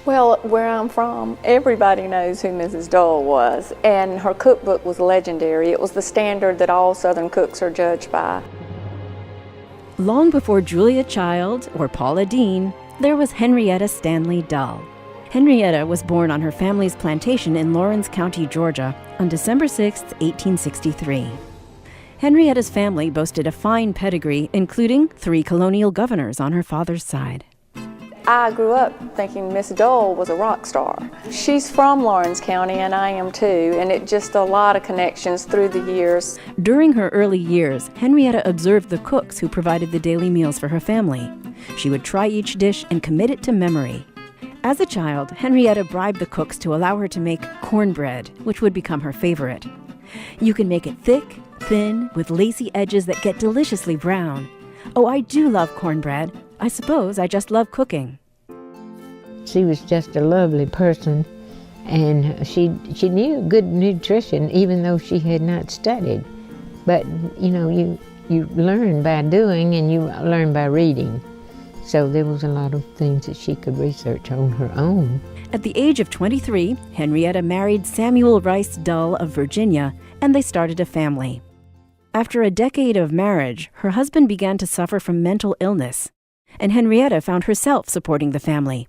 Well, where I'm from, everybody knows who Mrs. Dole was, and her cookbook was legendary. It was the standard that all Southern cooks are judged by. Long before Julia Child or Paula Dean, there was Henrietta Stanley Dull. Henrietta was born on her family's plantation in Lawrence County, Georgia, on December 6, 1863. Henrietta's family boasted a fine pedigree, including 3 colonial governors on her father's side. I grew up thinking Miss Dole was a rock star. She's from Lawrence County, and I am too, and it just a lot of connections through the years. During her early years, Henrietta observed the cooks who provided the daily meals for her family. She would try each dish and commit it to memory. As a child, Henrietta bribed the cooks to allow her to make cornbread, which would become her favorite. You can make it thick, thin, with lacy edges that get deliciously brown. Oh, I do love cornbread. I suppose I just love cooking. She was just a lovely person, and she knew good nutrition even though she had not studied. But, you learn by doing and you learn by reading. So there was a lot of things that she could research on her own. At the age of 23, Henrietta married Samuel Rice Dull of Virginia, and they started a family. After a decade of marriage, her husband began to suffer from mental illness, and Henrietta found herself supporting the family.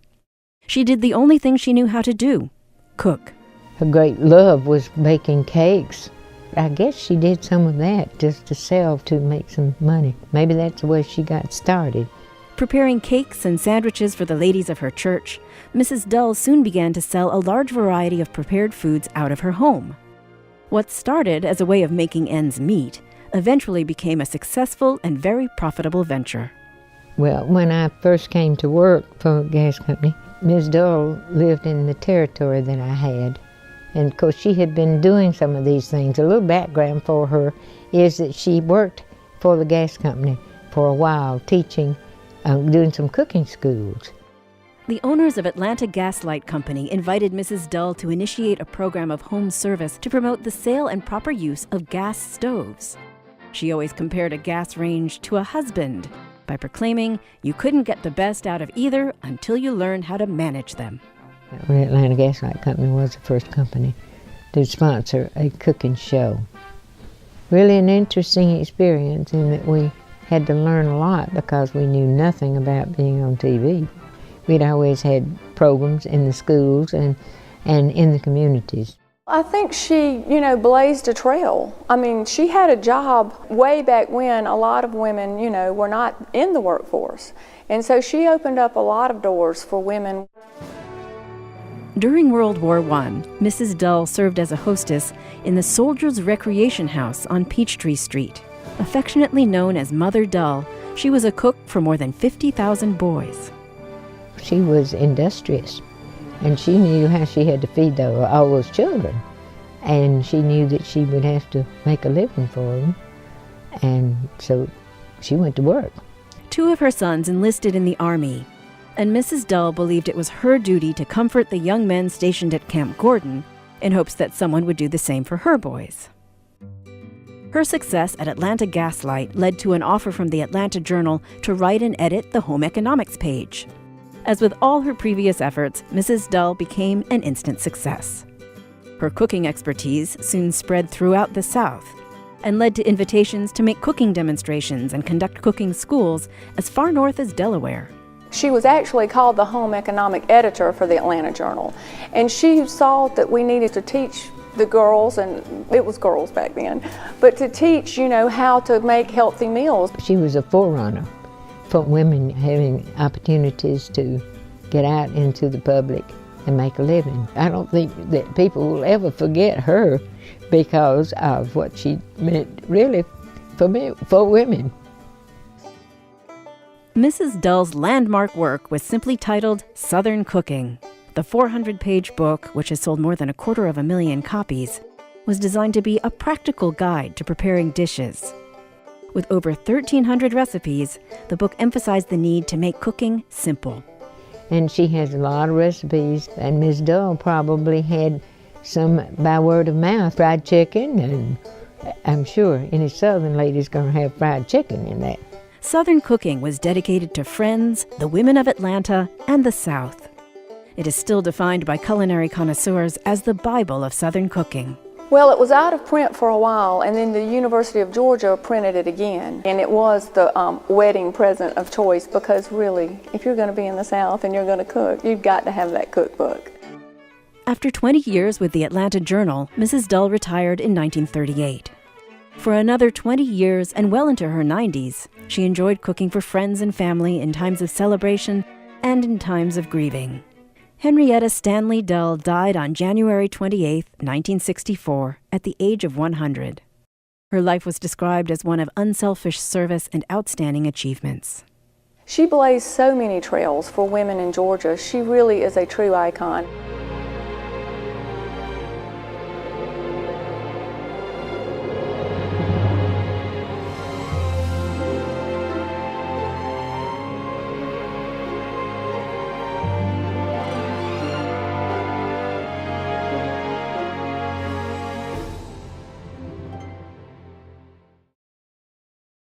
She did the only thing she knew how to do: cook. Her great love was baking cakes. I guess she did some of that just to sell to make some money. Maybe that's the way she got started. Preparing cakes and sandwiches for the ladies of her church, Mrs. Dull soon began to sell a large variety of prepared foods out of her home. What started as a way of making ends meet eventually became a successful and very profitable venture. Well, when I first came to work for a gas company, Ms. Dull lived in the territory that I had. And of course she had been doing some of these things. A little background for her is that she worked for the gas company for a while, teaching, doing some cooking schools. The owners of Atlanta Gas Light Company invited Mrs. Dull to initiate a program of home service to promote the sale and proper use of gas stoves. She always compared a gas range to a husband by proclaiming you couldn't get the best out of either until you learned how to manage them. The Atlanta Gas Light Company was the first company to sponsor a cooking show. Really an interesting experience in that we had to learn a lot because we knew nothing about being on TV. We'd always had programs in the schools and in the communities. I think she, blazed a trail. I mean, she had a job way back when a lot of women, were not in the workforce. And so she opened up a lot of doors for women. During World War I, Mrs. Dull served as a hostess in the Soldiers' Recreation House on Peachtree Street. Affectionately known as Mother Dull, she was a cook for more than 50,000 boys. She was industrious, and she knew how she had to feed all those children. And she knew that she would have to make a living for them. And so she went to work. 2 of her sons enlisted in the Army, and Mrs. Dull believed it was her duty to comfort the young men stationed at Camp Gordon in hopes that someone would do the same for her boys. Her success at Atlanta Gas Light led to an offer from the Atlanta Journal to write and edit the home economics page. As with all her previous efforts, Mrs. Dull became an instant success. Her cooking expertise soon spread throughout the South and led to invitations to make cooking demonstrations and conduct cooking schools as far north as Delaware. She was actually called the home economic editor for the Atlanta Journal, and she saw that we needed to teach the girls, and it was girls back then, but to teach, how to make healthy meals. She was a forerunner for women having opportunities to get out into the public and make a living. I don't think that people will ever forget her because of what she meant really for women. Mrs. Dull's landmark work was simply titled Southern Cooking. The 400-page book, which has sold more than 250,000 copies, was designed to be a practical guide to preparing dishes. With over 1,300 recipes, the book emphasized the need to make cooking simple. And she has a lot of recipes, and Ms. Dull probably had some by word of mouth, fried chicken, and I'm sure any Southern lady's going to have fried chicken in that. Southern Cooking was dedicated to friends, the women of Atlanta, and the South. It is still defined by culinary connoisseurs as the Bible of Southern cooking. Well, it was out of print for a while, and then the University of Georgia printed it again. And it was the wedding present of choice, because really, if you're going to be in the South and you're going to cook, you've got to have that cookbook. After 20 years with the Atlanta Journal, Mrs. Dull retired in 1938. For another 20 years and well into her 90s, she enjoyed cooking for friends and family in times of celebration and in times of grieving. Henrietta Stanley Dull died on January 28, 1964, at the age of 100. Her life was described as one of unselfish service and outstanding achievements. She blazed so many trails for women in Georgia. She really is a true icon.